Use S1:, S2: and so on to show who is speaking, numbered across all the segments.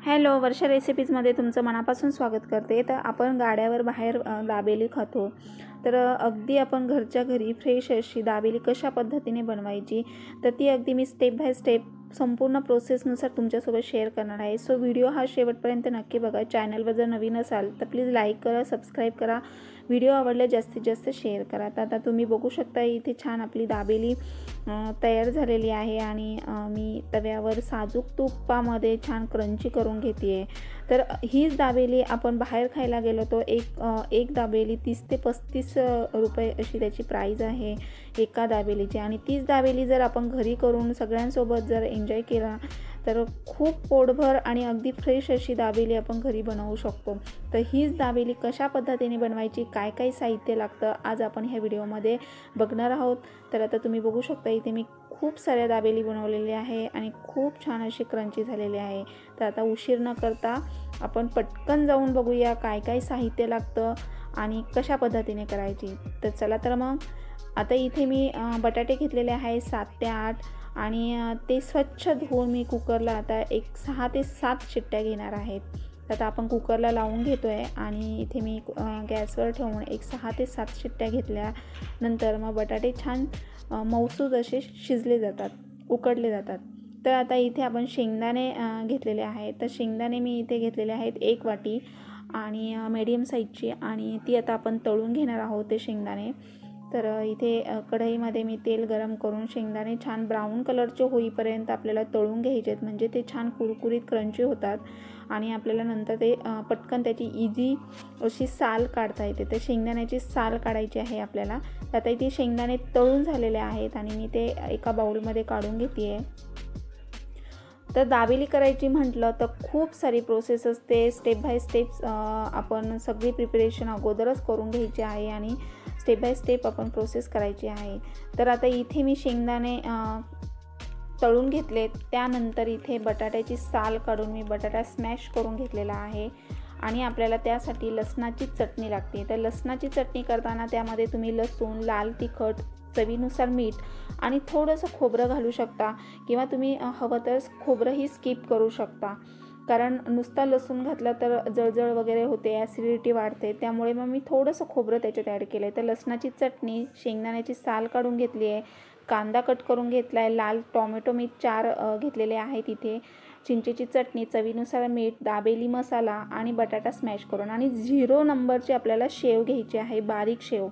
S1: Hello, वर्षा रेसिपीजमध्ये तुमचं मनापासून स्वागत करते। तर आपण गाड्यावर बाहेर दाबेली खातो, तर अगदी आपण घरच्या घरी फ्रेश अशी दाबेली कशा पद्धतीने बनवायची, तर ती अगदी मी स्टेप बाय स्टेप संपूर्ण प्रोसेसनुसार तुमच्यासोबत शेअर करणार आहे। सो व्हिडिओ हा शेवटपर्यंत नक्की बघा। चॅनलवर जर नवीन असाल तर प्लीज लाईक करा, सबस्क्राईब करा, व्हिडिओ आवडल्यास जास्तीत जास्त शेअर करा। तर आता तुम्ही बघू शकता इथे छान आपली दाबेली तयार झालेली आहे आणि मी तव्यावर साजूक तुपामध्ये छान क्रंची करून घेते। तर हीच दाबेली आपण बाहेर खायला गेलो तो एक दाबेली 30 ते 35 रुपये अशी त्याची प्राईज आहे एका दाबेलीची। आणि तीच दाबेली जर आपण घरी करून सगळ्यांसोबत जर एन्जॉय केला तर खूप पोटभर आणि अगदी फ्रेश अशी दाबेली आपण घरी बनवू शकतो। तर हीच दाबेली कशा पद्धतीने बनवायची, काय काय साहित्य लागतं, आज आपण ह्या व्हिडिओमध्ये बघणार आहोत। तर आता तुम्ही बघू शकता इथे मी खूप साऱ्या दाबेली बनवलेली आहे आणि खूप छान अशी क्रंची झालेली आहे। तर आता उशीर न करता आपण पटकन जाऊन बघूया काय काय साहित्य लागतं आणि कशा पद्धतीने करायची। तर चला तर मग आता इथे मी बटाटे घेतलेले आहे 7 ते 8 आणि ते स्वच्छ धुवून मी कुकरला आता 6 ते 7 शिट्ट्या घेणार आहेत। तर आता आपण कुकरला लावून घेतो आहे आणि इथे मी गॅसवर ठेवून 6 ते 7 शिट्ट्या घेतल्यानंतर मग बटाटे छान मऊसूद असे शिजले जातात, उकडले जातात। तर आता इथे आपण शेंगदाणे घेतलेले आहेत। तर शेंगदाणे मी इथे घेतलेले आहेत 1 वाटी आणि मीडियम साईजची, आणि ती आता आपण तळून घेणार आहोत ते शेंगदाणे। तर इथे कढईमध्ये मी तेल गरम करून शेंगदाणे छान ब्राऊन कलरचे होईपर्यंत आपल्याला तळून घ्यायचे आहेत, म्हणजे ते छान कुरकुरीत क्रंची होतात आणि आपल्याला नंतर ते पटकन त्याची इझी अशी साल काढता येते। तर शेंगदाण्याची साल काढायची आहे आपल्याला। आता इथे शेंगदाणे तळून झालेले आहेत आणि मी ते एका बाउलमध्ये काढून घेते आहे। तर दाबेली करायची म्हटलं तर खूप सारी प्रोसेस असते, स्टेप बाय स्टेप आपण सगळी प्रिपरेशन अगोदरच करून घ्यायची आहे आणि स्टेप बाय स्टेप आपण प्रोसेस करायची आहे। तर आता इथे मी शेंगदाणे तळून घेतले, त्यानंतर इथे बटाट्याची साल काढून मी बटाटा स्मॅश करून घेतलेला आहे आणि आपल्याला त्यासाठी लसणाची चटणी लागते। तर लसणाची चटणी करताना त्यामध्ये तुम्ही लसूण, लाल तिखट, चवीनुसार मीठ आणि थोडंसं खोबरं घालू शकता, किंवा तुम्ही हवं तर खोबरंही स्किप करू शकता, कारण नुसता लसूण घातला तर जळजळ वगैरे होते, ॲसिडिटी वाढते, त्यामुळे मग मी थोडंसं खोबरं त्याच्यात ॲड केलं आहे। तर लसणाची चटणी, शेंगदाण्याची साल काढून घेतली आहे, कांदा कट करून घेतला आहे, लाल टोमॅटो मी 4 घेतलेले आहेत इथे, चिंचेची चटणी, चवीनुसार मीठ, दाबेली मसाला आणि बटाटा स्मॅश करून, आणि 0 नंबरची आपल्याला शेव घ्यायची आहे, बारीक शेव।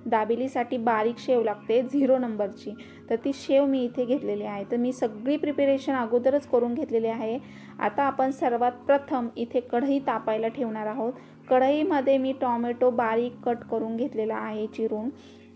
S1: दाबेलीसाठी बारीक शेव लागते 0 नंबरची, तर ती शेव मी इथे घेतलेली आहे। तर मी सगळी प्रिपरेशन अगोदरच करून घेतलेली आहे। आता आपण सर्वात प्रथम इथे कढई तापायला ठेवणार आहोत। कढईमध्ये मी टोमॅटो बारीक कट करून घेतलेला आहे चिरून,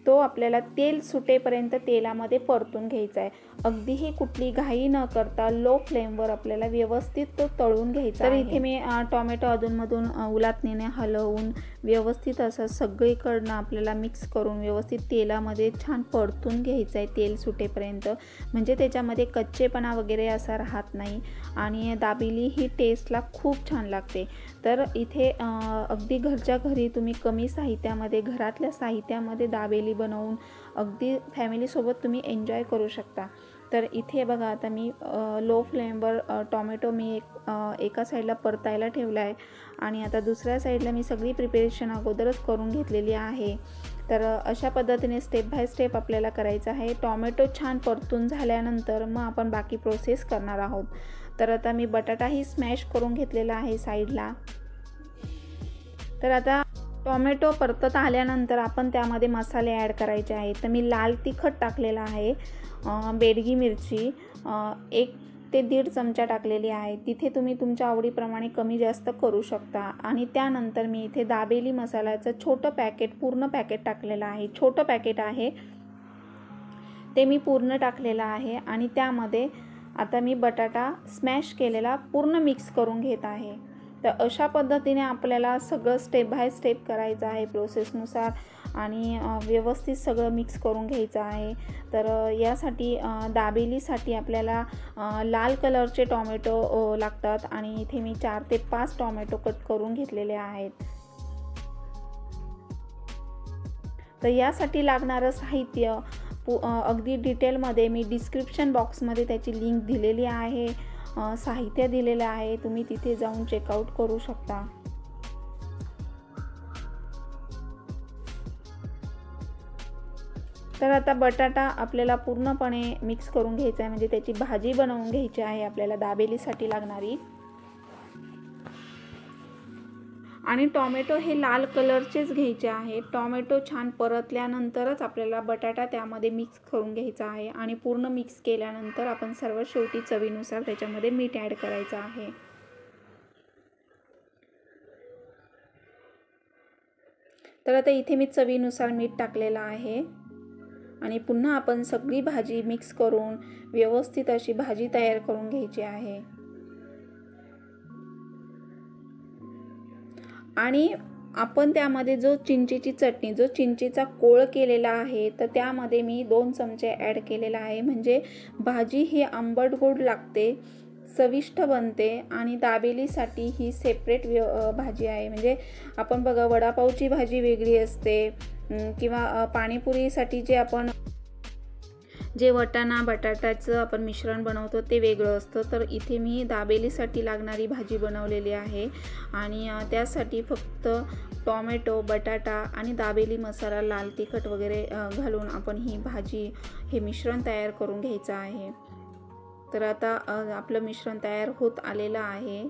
S1: तो आपल्याला तेल सुटेपर्यंत तेलामध्ये परतून घ्यायचा आहे। अगदीही कुठली घाई न करता लो फ्लेमवर आपल्याला व्यवस्थित तो तळून घ्यायचा आहे। तर इथे मी टोमॅटो अधूनमधून उलटण्याने हलवून व्यवस्थित असं सगळीकडनं आपल्याला मिक्स करून व्यवस्थित तेलामध्ये छान परतून घ्यायचं आहे तेल सुटेपर्यंत, म्हणजे त्याच्यामध्ये कच्चेपणा वगैरे असा राहत नाही आणि दाबेली ही टेस्टला खूप छान लागते। तर इथे अगदी घरच्या घरी तुम्ही कमी साहित्यामध्ये, घरातल्या साहित्यामध्ये दाबेली बनवून अगदी फॅमिलीसोबत तुम्ही एन्जॉय करू शकता। तर इथे बघा आता मी लो फ्लेमवर टोमॅटो मी एका साईडला परतायला ठेवला आहे आणि आता दुसऱ्या साईडला मी सगळी प्रिपरेशन अगोदरच करून घेतलेली आहे। तर अशा पद्धतीने स्टेप बाय स्टेप आपल्याला करायचं आहे। टोमॅटो छान परतून झाल्यानंतर मग आपण बाकी प्रोसेस करणार आहोत। तर आता मी बटाटाही स्मॅश करून घेतलेला आहे साईडला। तर आता टोमॅटो परतत आल्यानंतर आपण त्यामध्ये मसाले ॲड करायचे आहेत। तर मी लाल तिखट टाकलेला आहे, बेडगी मिरची 1 ते 1.5 चमचा टाकलेली आहे, तिथे तुम्ही तुमच्या आवडीप्रमाणे कमी जास्त करू शकता। आणि त्यानंतर मी इथे दाबेली मसाल्याचं छोटं पॅकेट, पूर्ण पॅकेट टाकलेलं आहे, छोटं पॅकेट आहे ते मी पूर्ण टाकलेलं आहे आणि त्यामध्ये आता मी बटाटा स्मॅश केलेला पूर्ण मिक्स करून घेत आहे। तर अशा पद्धतीने आपल्याला सगळं स्टेप बाय स्टेप करायचं आहे प्रोसेसनुसार आणि व्यवस्थित सगळं मिक्स करून घ्यायचं आहे। तर यासाठी दाबेलीसाठी आपल्याला लाल कलरचे टोमॅटो लागतात आणि इथे मी 4 ते 5 टोमॅटो कट करून घेतलेले आहेत। तर यासाठी लागणारं साहित्य अगदी डिटेलमध्ये मी डिस्क्रिप्शन बॉक्समध्ये त्याची लिंक दिलेली आहे। साहित्य दिलेलं आहे, तुम्ही तिथे जाऊन चेकआउट करू शकता. तर आता बटाटा आपल्याला पूर्णपणे मिक्स करून घ्यायचा आहे, म्हणजे त्याची भाजी बनवून घ्यायची आहे आपल्याला दाबेलीसाठी लागणारी. आणि टोमॅटो हे लाल कलरचेच घ्यायचे आहे. टोमॅटो छान परतल्यानंतरच आपल्याला बटाटा त्यामध्ये मिक्स करून घ्यायचा आहे आणि पूर्ण मिक्स केल्यानंतर आपण सर्व शेवटी चवीनुसार त्याच्यामध्ये मीठ ॲड करायचं आहे. तर आता इथे मी चवीनुसार मीठ टाकलेलं आहे आणि पुन्हा आपण सगळी भाजी मिक्स करून व्यवस्थित अशी भाजी तयार करून घ्यायची आहे. आणि आपण त्यामध्ये जो चिंचेची चटणी, जो चिंचेचा कोळ केलेला आहे, तर त्यामध्ये मी 2 चमचे ॲड केलेला आहे. म्हणजे भाजी ही आंबट गोड लागते, चविष्ट बनते आणि दाबेलीसाठी ही सेपरेट भाजी आहे. म्हणजे आपण बघा, वडापावची भाजी वेगळी असते किंवा पाणीपुरीसाठी जे वाटाणा बटाट्याचं आपण मिश्रण बनवतो ते वेगळं असतं. तर इथे मी दाबेलीसाठी लागणारी भाजी बनवलेली आहे आणि त्यासाठी फक्त टोमॅटो, बटाटा आणि दाबेली मसाला, लाल तिखट वगैरे घालून आपण ही भाजी, हे मिश्रण तयार करून घ्यायचं आहे. तर आता आपलं मिश्रण तयार होत आलेलं आहे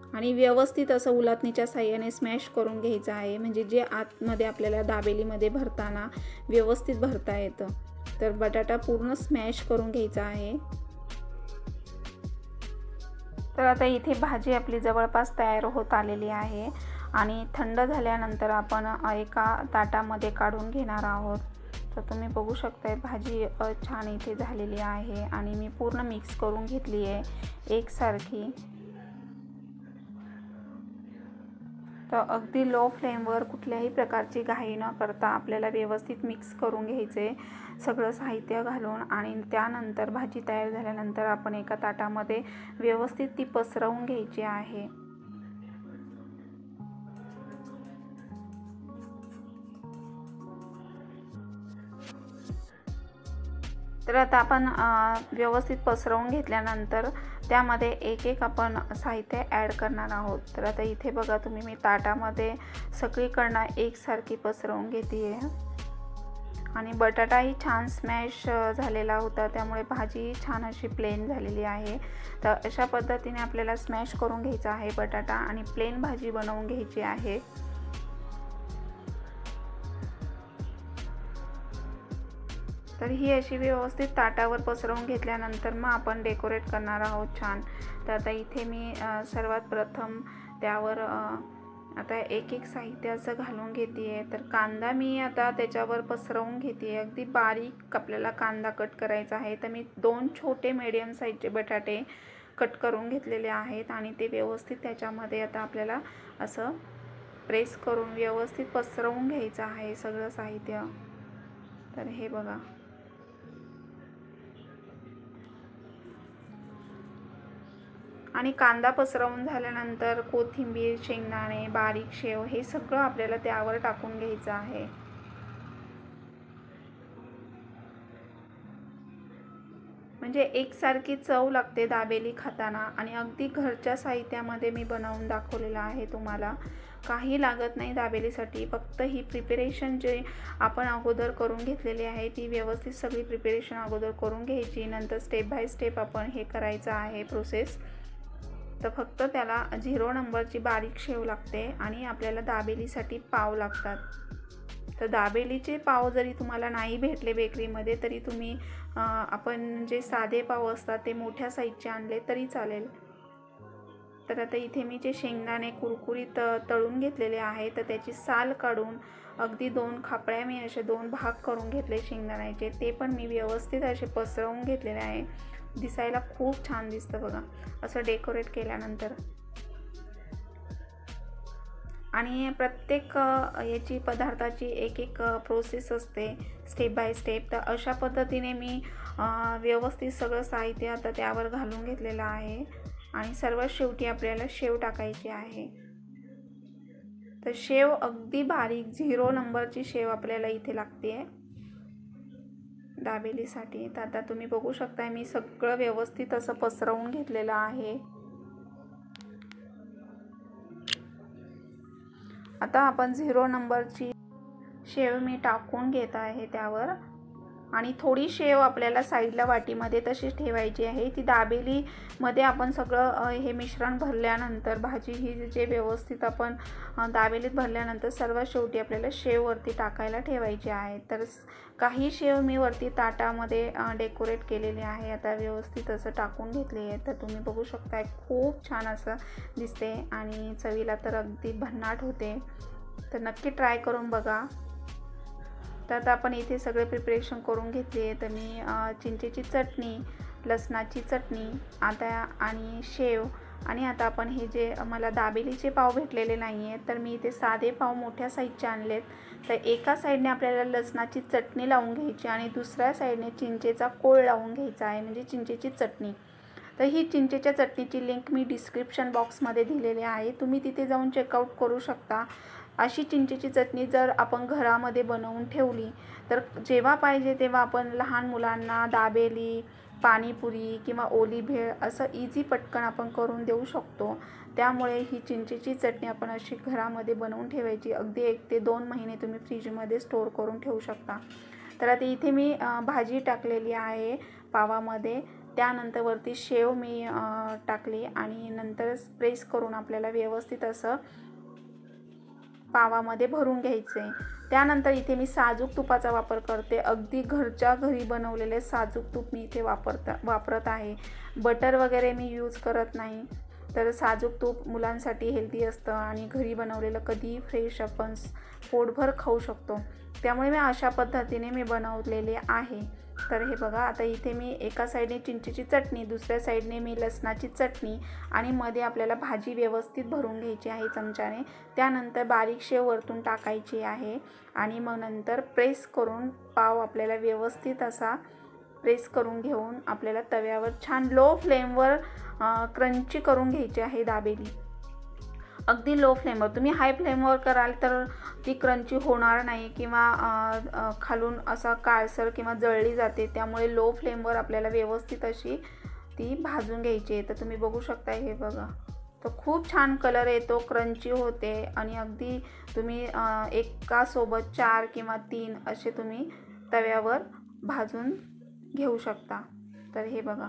S1: आणि व्यवस्थित असं उलटणीच्या साहाय्याने स्मॅश करून घ्यायचं आहे, म्हणजे जे आतमध्ये आपल्याला दाबेलीमध्ये भरताना व्यवस्थित भरता येतं. तर बटाटा पूर्ण स्मॅश करून घ्यायचा आहे. तर आता इथे भाजी आपली जवळपास तयार होत आलेली आहे आणि थंड झाल्यानंतर आपण एका ताटामध्ये काढून घेणार आहोत. तर तुम्ही बघू शकताय भाजी छान इथे झालेली आहे आणि मी पूर्ण मिक्स करून घेतली आहे एकसारखी. तर अगदी लो फ्लेमवर कुठल्याही प्रकारची घाई न करता आपल्याला व्यवस्थित मिक्स करून घ्यायचे सगळं साहित्य घालून आणि त्यानंतर भाजी तयार झाल्यानंतर आपण एका ताटामध्ये व्यवस्थित ती पसरवून घ्यायची आहे. तर आता आपण व्यवस्थित पसरवून घेतल्यानंतर त्यामध्ये एक आपण साहित्य ॲड करणार आहोत. तर आता इथे बघा तुम्ही, मी ताटामध्ये सगळीकडनं एकसारखी पसरवून घेते आहे आणि बटाटाही छान स्मॅश झालेला होता, त्यामुळे भाजी छान अशी प्लेन झालेली आहे. तर अशा पद्धतीने आपल्याला स्मॅश करून घ्यायचा आहे बटाटा आणि प्लेन भाजी बनवून घ्यायची आहे. तर ही अशी व्यवस्थित ताटावर पसरवून घेतल्यानंतर मग आपण डेकोरेट करणार आहोत छान. तर आता इथे मी सर्वात प्रथम त्यावर आता एक साहित्य असं घालून घेते आहे. तर कांदा मी आता त्याच्यावर पसरवून घेते आहे. अगदी बारीक आपल्याला कांदा कट करायचा आहे. तर मी 2 छोटे मीडियम साईजचे बटाटे कट करून घेतलेले आहेत आणि ते व्यवस्थित त्याच्यामध्ये आता आपल्याला असं प्रेस करून व्यवस्थित पसरवून घ्यायचं आहे सगळं साहित्य. तर हे बघा, आणि कांदा पसरवून झाल्यानंतर कोथिंबीर, शेंगदाणे, बारीक शेव हे सगळं आपल्याला त्यावर टाकून घ्यायचं आहे. म्हणजे एकसारखी चव लागते दाबेली खाताना आणि अगदी घरच्या साहित्यामध्ये मी बनवून दाखवलेलं आहे तुम्हाला. काही लागत नाही दाबेलीसाठी, फक्त ही प्रिपरेशन जे आपण अगोदर करून घेतलेली आहे ती व्यवस्थित सगळी प्रिपरेशन अगोदर करून घ्यायची, नंतर स्टेप बाय स्टेप आपण हे करायचं आहे प्रोसेस. तर फक्त त्याला 0 नंबरची बारीक शेव लागते आणि आपल्याला दाबेलीसाठी पाव लागतात. तर दाबेलीचे पाव जरी तुम्हाला नाही भेटले बेकरीमध्ये तरी तुम्ही आपण जे साधे पाव असतात ते मोठ्या साईजचे आणले तरी चालेल. तर आता इथे मी जे शेंगदाणे कुरकुरीत तळून घेतलेले आहे, तर त्याची साल काढून अगदी 2 खापळ्या मी असे 2 भाग करून घेतले शेंगदाण्याचे. ते पण मी व्यवस्थित असे पसरवून घेतलेले आहे. दिसायला खूप छान दिसतं बघा असं डेकोरेट केल्यानंतर. आणि प्रत्येक याची पदार्थाची एक प्रोसेस असते स्टेप बाय स्टेप. तर अशा पद्धतीने मी व्यवस्थित सगळं साहित्य आता त्यावर घालून घेतलेलं आहे आणि सर्वात शेवटी आपल्याला शेव टाकायची आहे. तर शेव अगदी बारीक 0 नंबरची शेव आपल्याला इथे लागते. दाबेलीसाठी। तर आता तुम्ही बघू शकता मी सगळं व्यवस्थित असं पसरवून घेतलेलं आहे। आता आपण 0 नंबरची शेव मी टाकून घेत आहे त्यावर, आणि थोडी शेव आपल्याला साईडला वाटीमध्ये तशीच ठेवायची आहे। ती दाबेलीमध्ये आपण सगळं हे मिश्रण भरल्यानंतर, भाजी ही जे व्यवस्थित आपण दाबेलीत भरल्यानंतर सर्वात शेवटी आपल्याला शेव वरती टाकायला ठेवायची आहे। तर काही शेव मी वरती ताटामध्ये डेकोरेट केलेली आहे। आता व्यवस्थित असं टाकून घेतली आहे। तर तुम्ही बघू शकता खूप छान असं दिसते आणि चवीला तर अगदी भन्नाट होते। तर नक्की ट्राय करून बघा। तर आता आपण इथे सगळे प्रिपरेशन करून घेतली आहे। तर मी चिंचेची चटणी, लसणाची चटणी आता आणि शेव, आणि आता आपण हे जे मला दाबेलीचे पाव भेटलेले नाही आहेत तर मी इथे साधे पाव मोठ्या साईजचे आणलेत। तर एका साईडने आपल्याला लसणाची चटणी लावून घ्यायची आणि दुसऱ्या साईडने चिंचेचा कोळ लावून घ्यायचा आहे, म्हणजे चिंचेची चटणी। तर ही चिंचेच्या चटणीची लिंक मी डिस्क्रिप्शन बॉक्समध्ये दिलेली आहे, तुम्ही तिथे जाऊन चेकआउट करू शकता। अशी चिंचेची चटणी जर आपण घरामध्ये बनवून ठेवली तर जेव्हा पाहिजे तेव्हा आपण लहान मुलांना दाबेली, पाणीपुरी किंवा ओली भेळ असं इझी पटकन आपण करून देऊ शकतो। त्यामुळे ही चिंचेची चटणी आपण अशी घरामध्ये बनवून ठेवायची, अगदी 1 ते 2 महिने तुम्ही फ्रीजमध्ये स्टोअर करून ठेवू शकता। तर आता इथे मी भाजी टाकलेली आहे पावामध्ये, त्यानंतर वरती शेव मी टाकली आणि नंतर प्रेस करून आपल्याला व्यवस्थित असं पावामध्ये भरून घ्यायचे। त्यानंतर इथे मी साजूक तुपाचा वापर करते, अगदी घरच्या घरी बनवलेले साजूक तूप मी इथे वापरत आहे। बटर वगैरे मी यूज करत नाही। तर साजूक तूप मुलांसाठी हेल्दी असतं आणि घरी बनवलेलं कधीही फ्रेश आपण पोटभर खाऊ शकतो, त्यामुळे मी अशा पद्धतीने मी बनवलेले आहे। तर हे बघा, आता इथे मी एका साईडने चिंचेची चटणी, दुसऱ्या साईडने मी लसणाची चटणी आणि मध्ये आपल्याला भाजी व्यवस्थित भरून घ्यायची आहे चमच्याने। त्यानंतर बारीक शेव वरतून टाकायची आहे आणि मग नंतर प्रेस करून पाव आपल्याला व्यवस्थित असा प्रेस करून घेऊन आपल्याला तव्यावर छान लो फ्लेमवर क्रंची करून घ्यायची आहे दाबेली। अगदी लो फ्लेमवर, तुम्ही हाय फ्लेमवर कराल तर ती क्रंची होणार नाही किंवा खालून असा काळसर किंवा जळली जाते, त्यामुळे लो फ्लेमवर आपल्याला व्यवस्थित अशी ती भाजून घ्यायची आहे। तर तुम्ही बघू शकता, हे बघा, तर खूप छान कलर येतो, क्रंची होते आणि अगदी तुम्ही एकासोबत 4 किंवा 3 असे तुम्ही तव्यावर भाजून घेऊ शकता। तर हे बघा,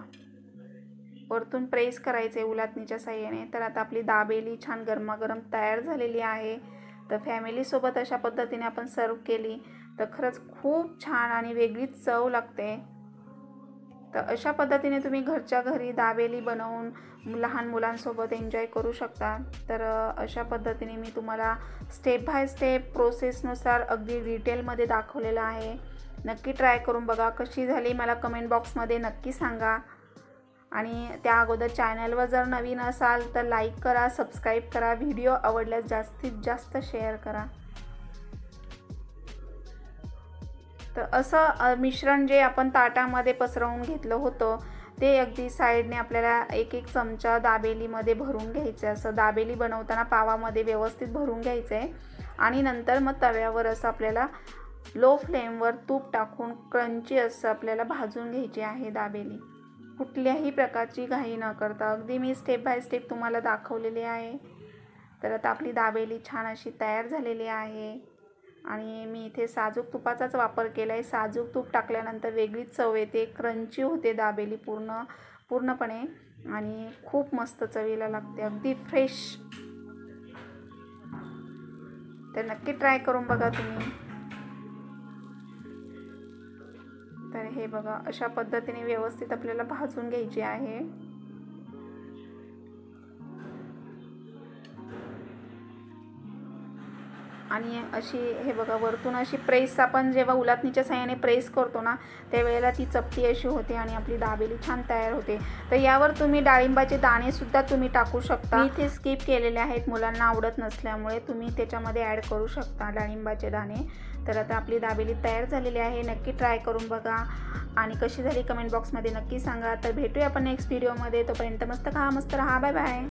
S1: वरतून प्रेस करायचे उलाटणीच्या साहाय्याने। तर आता आपली दाबेली छान गरमागरम तयार झालेली आहे। तर फॅमिलीसोबत अशा पद्धतीने आपण सर्व केली तर खरंच खूप छान आणि वेगळीच चव लागते। तर अशा पद्धतीने तुम्ही घरच्या घरी दाबेली बनवून लहान मुलांसोबत एन्जॉय करू शकता। तर अशा पद्धतीने मी तुम्हाला स्टेप बाय स्टेप प्रोसेसनुसार अगदी डिटेलमध्ये दाखवलेलं आहे। नक्की ट्राय करून बघा, कशी झाली मला कमेंट बॉक्समध्ये नक्की सांगा। आणि त्या अगोदर चॅनलवर जर नवीन असाल तर लाईक करा, सबस्क्राईब करा, व्हिडिओ आवडल्यास जास्तीत जास्त शेअर करा। तर असं मिश्रण जे आपण ताटामध्ये पसरवून घेतलं होतं ते अगदी साईडने आपल्याला 1-1 चमचा दाबेलीमध्ये भरून घ्यायचं। असं दाबेली बनवताना पावामध्ये व्यवस्थित भरून घ्यायचं आहे आणि नंतर मग तव्यावर असं आपल्याला लो फ्लेमवर तूप टाकून क्रंची असं आपल्याला भाजून घ्यायची आहे दाबेली, कुठल्याही प्रकारची घाई न करता। अगदी मी स्टेप बाय स्टेप तुम्हाला दाखवलेली आहे। तर आता आपली दाबेली छान अशी तयार झालेली आहे आणि मी इथे साजूक तुपाचाच वापर केला आहे। साजूक तूप टाकल्यानंतर वेगळीच चव येते, क्रंची होते दाबेली पूर्णपणे आणि खूप मस्त चवीला लागते, अगदी फ्रेश। तर नक्की ट्राय करून बघा तुम्ही। तर हे बघा, अशा पद्धतीने व्यवस्थित आपल्याला भाजून घ्यायची आहे। आणि अशी हे बघा, वरतून अशी प्रेस आपण जेव्हा उलाटणीच्या साहाय्याने प्रेस करतो ना त्यावेळेला ती चपटी अशी होते आणि आपली दाबेली छान तयार होते। तर यावर तुम्ही डाळिंबाचे दाणे सुद्धा तुम्ही टाकू शकता, मी इथे स्किप केलेले आहेत, मुलांना आवडत नसल्यामुळे तुम्ही त्याच्यामध्ये ॲड करू शकता डाळिंबाचे दाणे। तर आता आपली दाबेली तयार झालेली आहे, नक्की ट्राय करून बघा आणि कशी झाली कमेंट बॉक्समध्ये नक्की सांगा। तर भेटूया आपण नेक्स्ट व्हिडिओमध्ये, तोपर्यंत मस्त खा, मस्त रहा, बाय बाय।